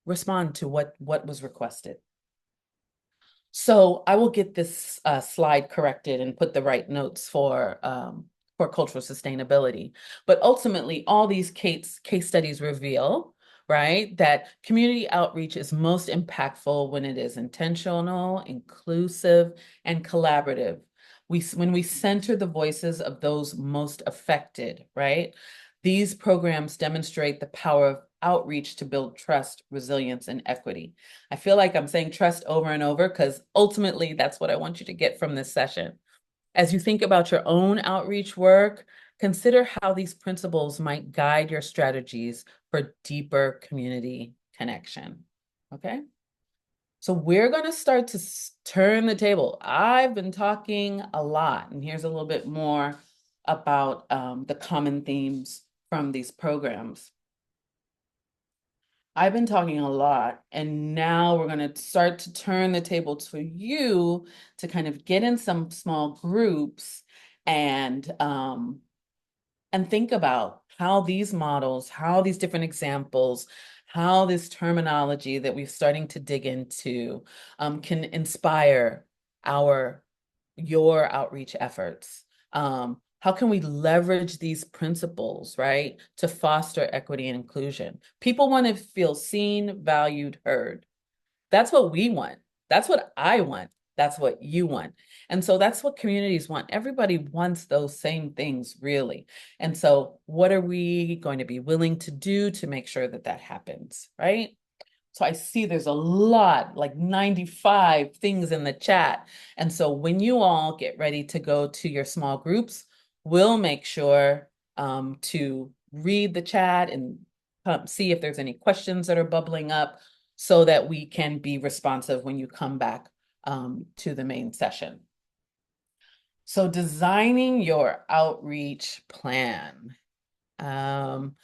Respond to what was requested. So I will get this slide corrected and put the right notes for cultural sustainability. But ultimately, all these case studies reveal, right, that community outreach is most impactful when it is intentional, inclusive, and collaborative. When we center the voices of those most affected, right, these programs demonstrate the power of outreach to build trust, resilience, and equity. I feel like I'm saying trust over and over because ultimately that's what I want you to get from this session. As you think about your own outreach work, consider how these principles might guide your strategies for deeper community connection. Okay? So we're going to start to turn the table. I've been talking a lot, and here's a little bit more about the common themes from these programs. I've been talking a lot, and now we're going to start to turn the table to you to kind of get in some small groups and think about how these models, how these different examples, how this terminology that we're starting to dig into can inspire your outreach efforts. How can we leverage these principles, right, to foster equity and inclusion? People want to feel seen, valued, heard. That's what we want. That's what I want. That's what you want. And so that's what communities want. Everybody wants those same things, really. And so what are we going to be willing to do to make sure that that happens, right? So I see there's a lot, like 95 things in the chat. And so when you all get ready to go to your small groups, we'll make sure to read the chat and see if there's any questions that are bubbling up so that we can be responsive when you come back to the main session. So designing your outreach plan. And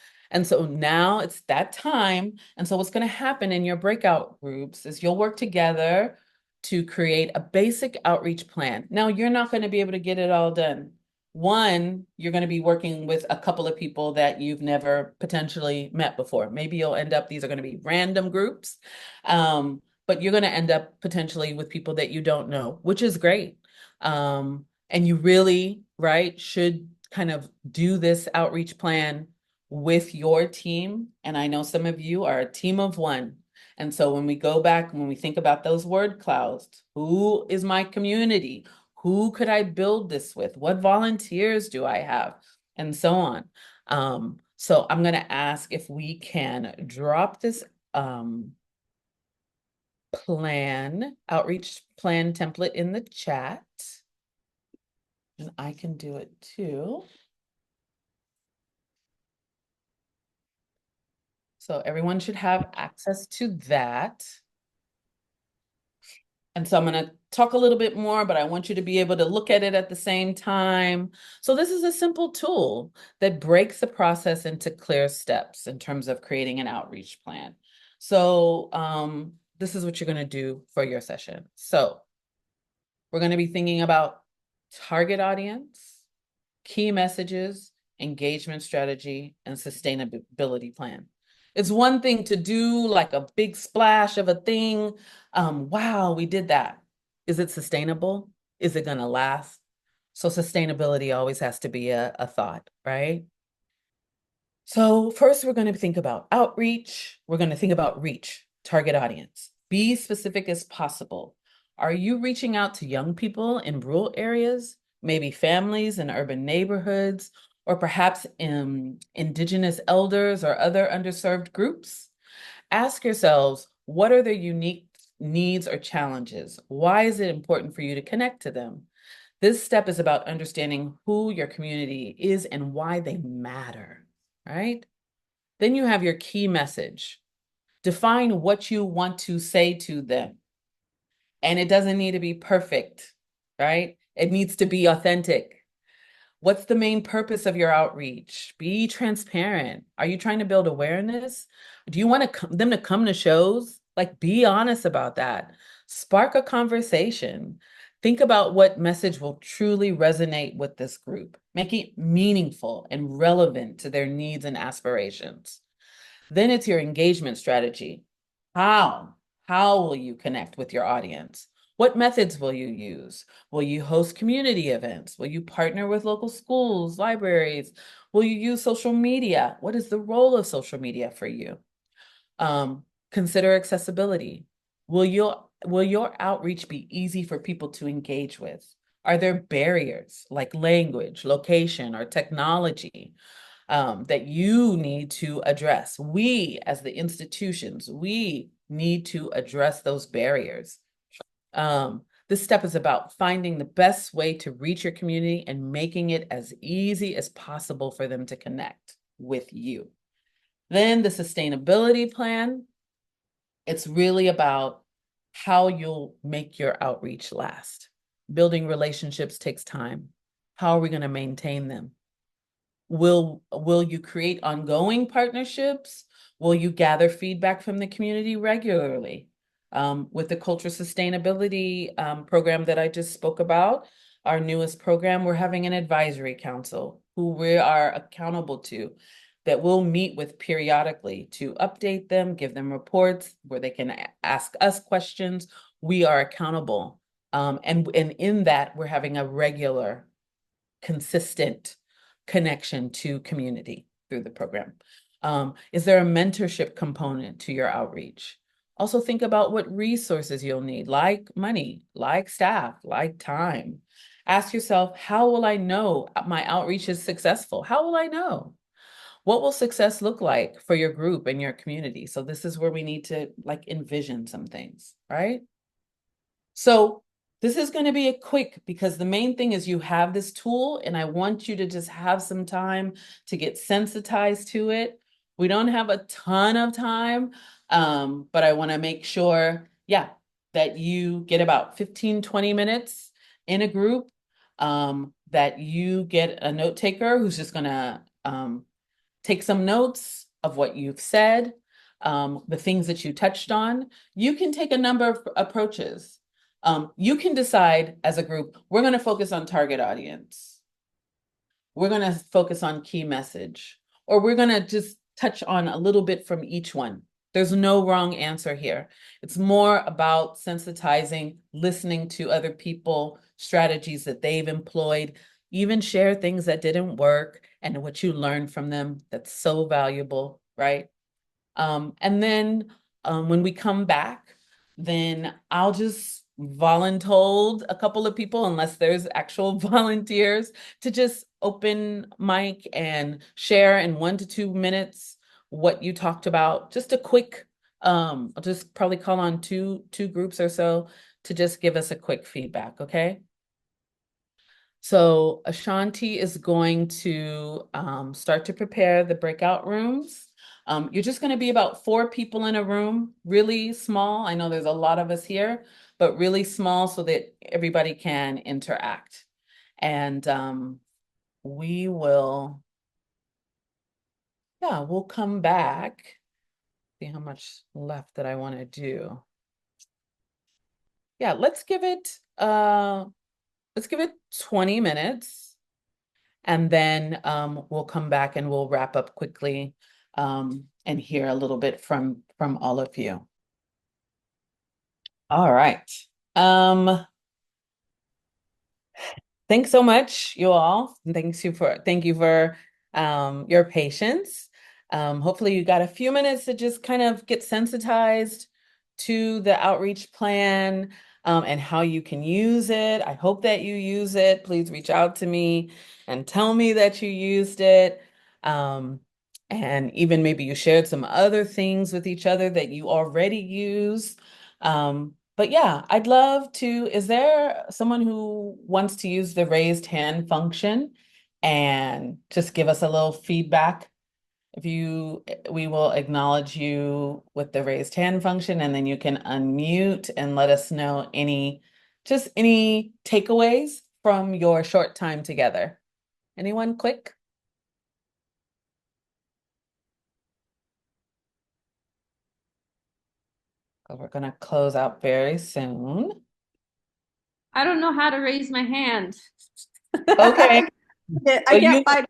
so now it's that time. And so what's going to happen in your breakout groups is you'll work together to create a basic outreach plan. Now, you're not going to be able to get it all done. One, you're going to be working with a couple of people that you've never potentially met before. Maybe you'll end up, these are going to be random groups, but you're going to end up potentially with people that you don't know, which is great. And you really, right, should kind of do this outreach plan with your team. And I know some of you are a team of one. And so when we go back, when we think about those word clouds, who is my community? Who could I build this with? What volunteers do I have? And so on. So I'm going to ask if we can drop this outreach plan template in the chat. And I can do it too. So everyone should have access to that. And so I'm going to talk a little bit more, but I want you to be able to look at it at the same time. So this is a simple tool that breaks the process into clear steps in terms of creating an outreach plan. So this is what you're going to do for your session. So we're going to be thinking about target audience, key messages, engagement strategy, and sustainability plan. It's one thing to do like a big splash of a thing. Wow, we did that. Is it sustainable? Is it going to last? So sustainability always has to be a thought, right? So first, we're going to think about outreach. We're going to think about reach, target audience. Be specific as possible. Are you reaching out to young people in rural areas, maybe families in urban neighborhoods, or perhaps Indigenous elders or other underserved groups? Ask yourselves, what are their unique needs or challenges? Why is it important for you to connect to them? This step is about understanding who your community is and why they matter, right? Then you have your key message. Define what you want to say to them. And it doesn't need to be perfect, right? It needs to be authentic. What's the main purpose of your outreach? Be transparent. Are you trying to build awareness? Do you want them to come to shows? Like, be honest about that. Spark a conversation. Think about what message will truly resonate with this group. Make it meaningful and relevant to their needs and aspirations. Then it's your engagement strategy. How? How will you connect with your audience? What methods will you use? Will you host community events? Will you partner with local schools, libraries? Will you use social media? What is the role of social media for you? Consider accessibility. Will your outreach be easy for people to engage with? Are there barriers like language, location, or technology that you need to address? We, as the institutions, we need to address those barriers. This step is about finding the best way to reach your community and making it as easy as possible for them to connect with you. Then the sustainability plan, it's really about how you'll make your outreach last. Building relationships takes time. How are we going to maintain them? Will you create ongoing partnerships? Will you gather feedback from the community regularly? With the culture sustainability program that I just spoke about, our newest program, we're having an advisory council who we are accountable to, that we'll meet with periodically to update them, give them reports where they can ask us questions. We are accountable. And in that, we're having a regular, consistent connection to community through the program. Is there a mentorship component to your outreach? Also think about what resources you'll need, like money, like staff, like time. Ask yourself, how will I know my outreach is successful? How will I know? What will success look like for your group and your community? So this is where we need to like envision some things, right? So this is going to be a quick, because the main thing is you have this tool and I want you to just have some time to get sensitized to it. We don't have a ton of time, but I want to make sure, yeah, that you get about 15, 20 minutes in a group, that you get a note taker who's just going to take some notes of what you've said, the things that you touched on. You can take a number of approaches. You can decide as a group, we're going to focus on target audience. We're going to focus on key message, or we're going to just touch on a little bit from each one. There's no wrong answer here. It's more about sensitizing, listening to other people, strategies that they've employed, even share things that didn't work and what you learned from them. That's so valuable, right? And then when we come back, then I'll just voluntold a couple of people, unless there's actual volunteers, to just open mic and share in 1 to 2 minutes what you talked about. Just a quick, I'll just probably call on two groups or so to just give us a quick feedback, okay? So Ashanti is going to start to prepare the breakout rooms. You're just going to be about 4 people in a room, really small. I know there's a lot of us here, but really small so that everybody can interact. And we will, yeah, we'll come back. See how much left that I want to do. Yeah, let's give it 20 minutes. And then we'll come back and we'll wrap up quickly and hear a little bit from all of you. All right. Thanks so much, you all. And thank you for your patience. Hopefully you got a few minutes to just kind of get sensitized to the outreach plan and how you can use it. I hope that you use it. Please reach out to me and tell me that you used it. And even maybe you shared some other things with each other that you already use. But yeah, I'd love to. Is there someone who wants to use the raised hand function and just give us a little feedback? We will acknowledge you with the raised hand function, and then you can unmute and let us know just any takeaways from your short time together. Anyone quick? Oh, we're gonna close out very soon. I don't know how to raise my hand. Okay. I can't find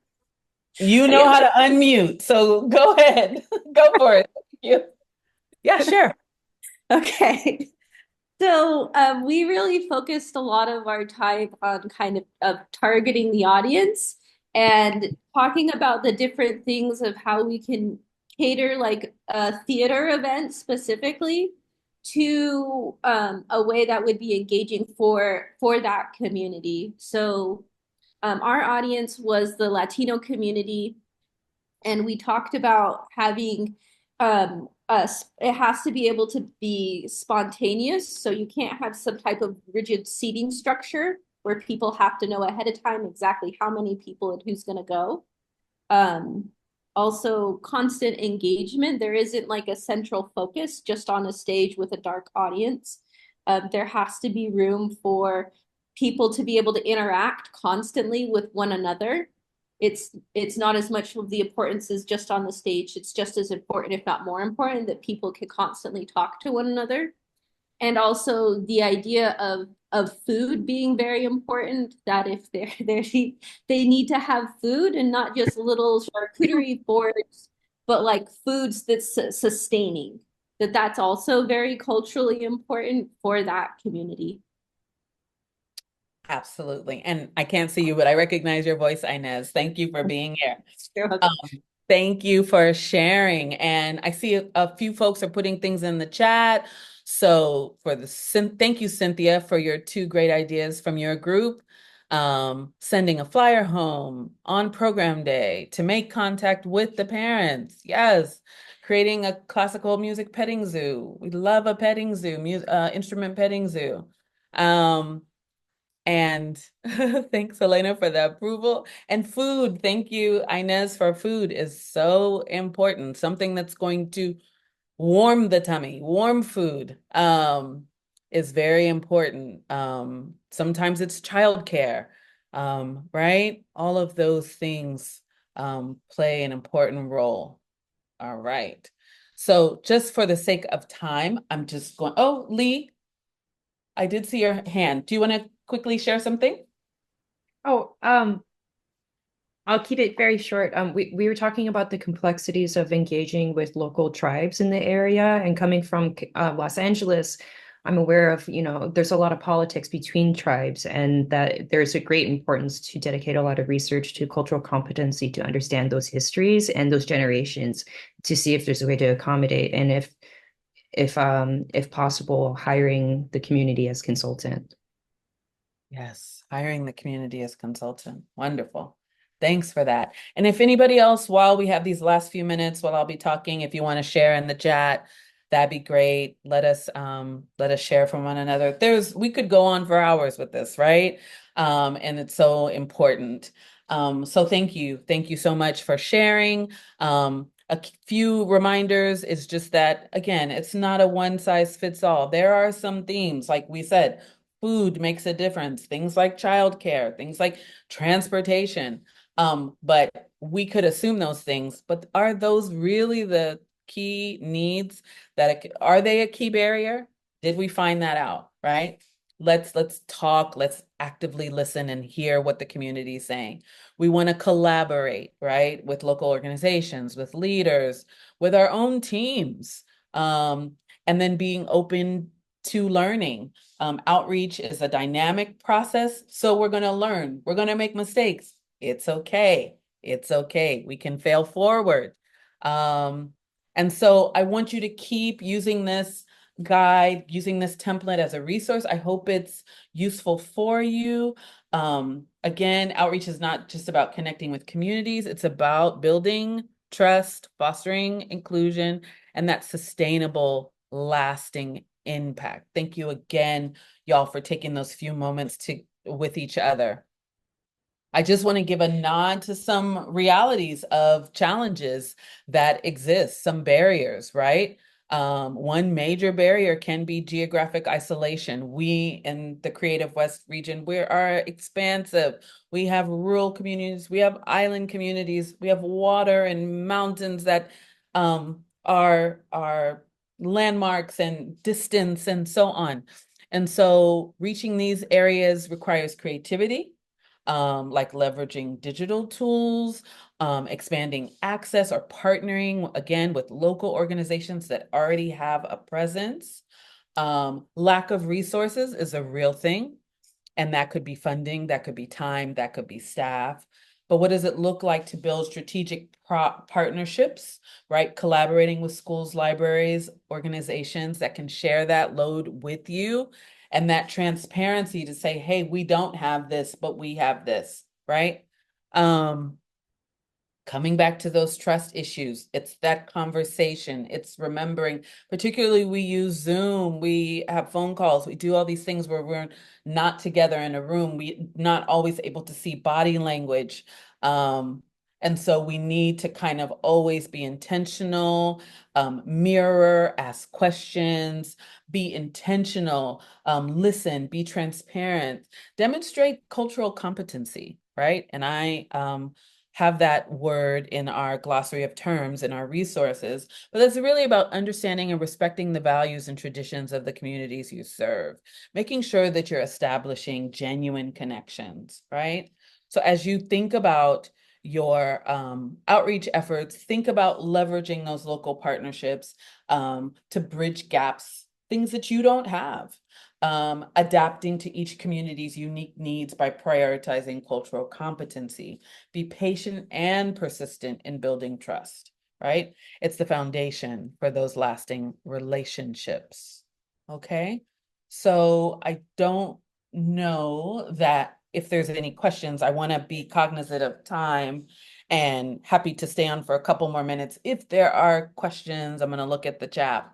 You know how to unmute, so go ahead. Go for it. Thank you. Yeah, sure. Okay. So we really focused a lot of our time on kind of targeting the audience and talking about the different things of how we can cater like a theater event specifically to a way that would be engaging for that community. So our audience was the Latino community, and we talked about having us it has to be able to be spontaneous, so you can't have some type of rigid seating structure where people have to know ahead of time exactly how many people and who's going to go. um Also constant engagement. There isn't like a central focus just on a stage with a dark audience. There has to be room for people to be able to interact constantly with one another. It's not as much of the importance as just on the stage. It's just as important, if not more important, that people can constantly talk to one another. And also the idea of food being very important, that if they need to have food and not just little charcuterie boards, but like foods that's sustaining, that's also very culturally important for that community. Absolutely. And I can't see you, but I recognize your voice, Inez. Thank you for being here. Um, Thank you for sharing. And I see a few folks are putting things in the chat. So thank you, Cynthia, for your 2 great ideas from your group. Sending a flyer home on program day to make contact with the parents. Yes. Creating a classical music petting zoo. We love a petting zoo, instrument petting zoo. And thanks, Elena, for the approval. And food, thank you, Inez, for food is so important. Something that's going to warm the tummy, warm food is very important. Sometimes it's childcare, right? All of those things play an important role. All right. So just for the sake of time, I'm just going, oh, Lee. I did see your hand. Do you want to quickly share something? Oh, I'll keep it very short. We were talking about the complexities of engaging with local tribes in the area, and coming from Los Angeles, I'm aware of, there's a lot of politics between tribes, and that there's a great importance to dedicate a lot of research to cultural competency to understand those histories and those generations to see if there's a way to accommodate, and if possible, hiring the community as consultant. Yes, hiring the community as consultant. Wonderful. Thanks for that. And if anybody else, while we have these last few minutes, while I'll be talking, if you want to share in the chat, that'd be great. Let us share from one another. We could go on for hours with this, right? And it's so important. So thank you. Thank you so much for sharing. A few reminders is just that, again, it's not a one size fits all. There are some themes, like we said, food makes a difference, things like childcare, things like transportation. But we could assume those things, but are those really the key needs are they a key barrier? Did we find that out, right? Let's talk, let's actively listen and hear what the community is saying. We want to collaborate, right, with local organizations, with leaders, with our own teams, and then being open to learning. Outreach is a dynamic process, so we're going to learn. We're going to make mistakes. It's okay. It's okay. We can fail forward. And so I want you to keep using this guide, using this template as a resource. I hope it's useful for you. Again, outreach is not just about connecting with communities. It's about building trust, fostering inclusion, and that sustainable, lasting impact. Thank you again, y'all, for taking those few moments with each other. I just want to give a nod to some realities of challenges that exist, some barriers, right? One major barrier can be geographic isolation. We in the Creative West region, we are expansive. We have rural communities, we have island communities, we have water and mountains that are landmarks and distance and so on. And so reaching these areas requires creativity, like leveraging digital tools, expanding access, or partnering again with local organizations that already have a presence. Lack of resources is a real thing, and that could be funding, that could be time, that could be staff. But what does it look like to build strategic partnerships, right? Collaborating with schools, libraries, organizations that can share that load with you, and that transparency to say, hey, we don't have this, but we have this, right? Coming back to those trust issues, it's that conversation. It's remembering, particularly we use Zoom, we have phone calls, we do all these things where we're not together in a room, we not always able to see body language. And so we need to kind of always be intentional, mirror, ask questions, be intentional, listen, be transparent, demonstrate cultural competency, right? And I have that word in our glossary of terms in our resources, but it's really about understanding and respecting the values and traditions of the communities you serve, making sure that you're establishing genuine connections, right? So as you think about your outreach efforts, think about leveraging those local partnerships to bridge gaps, things that you don't have. Adapting to each community's unique needs by prioritizing cultural competency. Be patient and persistent in building trust, right? It's the foundation for those lasting relationships, okay? So I don't know that if there's any questions, I want to be cognizant of time and happy to stay on for a couple more minutes. If there are questions, I'm going to look at the chat.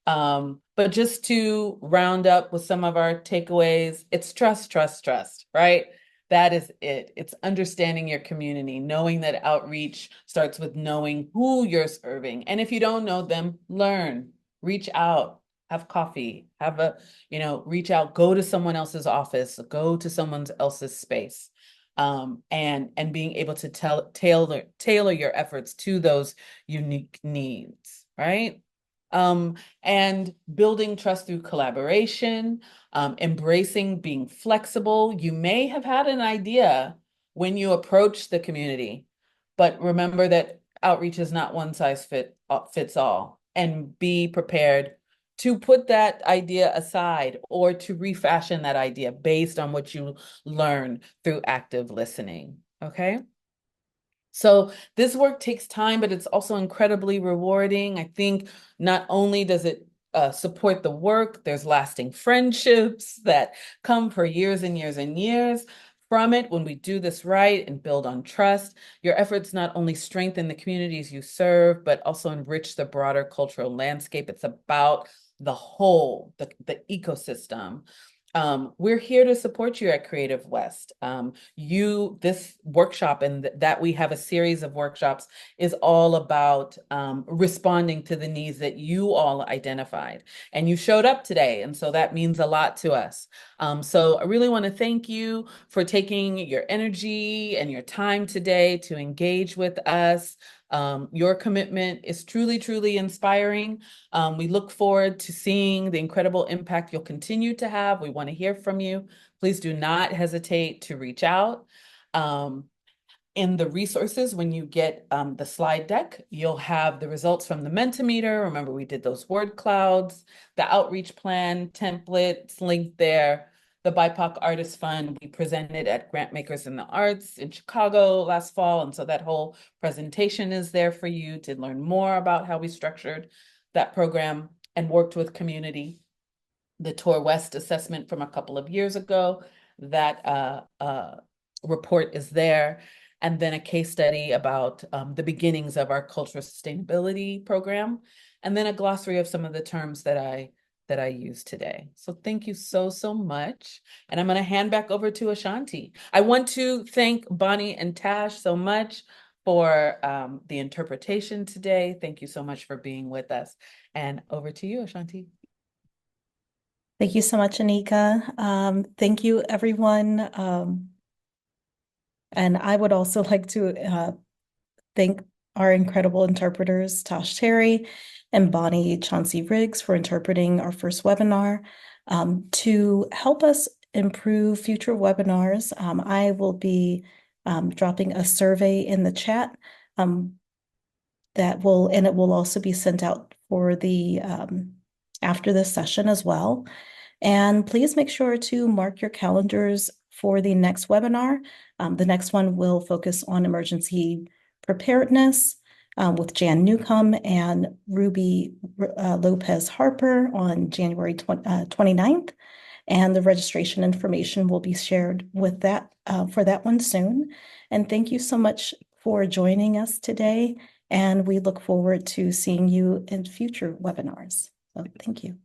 But just to round up with some of our takeaways, it's trust, trust, trust, right? That is it. It's understanding your community, knowing that outreach starts with knowing who you're serving. And if you don't know them, learn, reach out, have coffee, reach out, go to someone else's office, go to someone else's space. And being able to tailor your efforts to those unique needs, right? and building trust through collaboration, embracing being flexible. You may have had an idea when you approach the community, but remember that outreach is not one size fits all, and be prepared to put that idea aside or to refashion that idea based on what you learn through active listening. Okay. So this work takes time, but it's also incredibly rewarding. I think not only does it support the work, there's lasting friendships that come for years and years and years from it. When we do this right and build on trust, your efforts not only strengthen the communities you serve, but also enrich the broader cultural landscape. It's about the whole, the ecosystem. We're here to support you at Creative West. This workshop and that we have a series of workshops is all about responding to the needs that you all identified. And you showed up today, and so that means a lot to us. So I really want to thank you for taking your energy and your time today to engage with us. Your commitment is truly, truly inspiring. We look forward to seeing the incredible impact you'll continue to have. We want to hear from you. Please do not hesitate to reach out. In the resources, when you get the slide deck, you'll have the results from the Mentimeter. Remember, we did those word clouds, the outreach plan templates linked there. The BIPOC Artist Fund, we presented at Grantmakers in the Arts in Chicago last fall. And so that whole presentation is there for you to learn more about how we structured that program and worked with community. The Tour West assessment from a couple of years ago, that report is there. And then a case study about the beginnings of our cultural sustainability program. And then a glossary of some of the terms that I use today. So thank you so, so much. And I'm going to hand back over to Ashanti. I want to thank Bonnie and Tash so much for the interpretation today. Thank you so much for being with us. And over to you, Ashanti. Thank you so much, Anika. Thank you, everyone. And I would also like to thank our incredible interpreters, Tosh Terry and Bonnie Chauncey Riggs, for interpreting our first webinar. To help us improve future webinars, I will be dropping a survey in the chat and it will also be sent out for the after this session as well. And please make sure to mark your calendars for the next webinar. The next one will focus on emergency preparedness with Jan Newcomb and Ruby Lopez Harper on January 29th. And the registration information will be shared with that for that one soon. And thank you so much for joining us today. And we look forward to seeing you in future webinars. So thank you.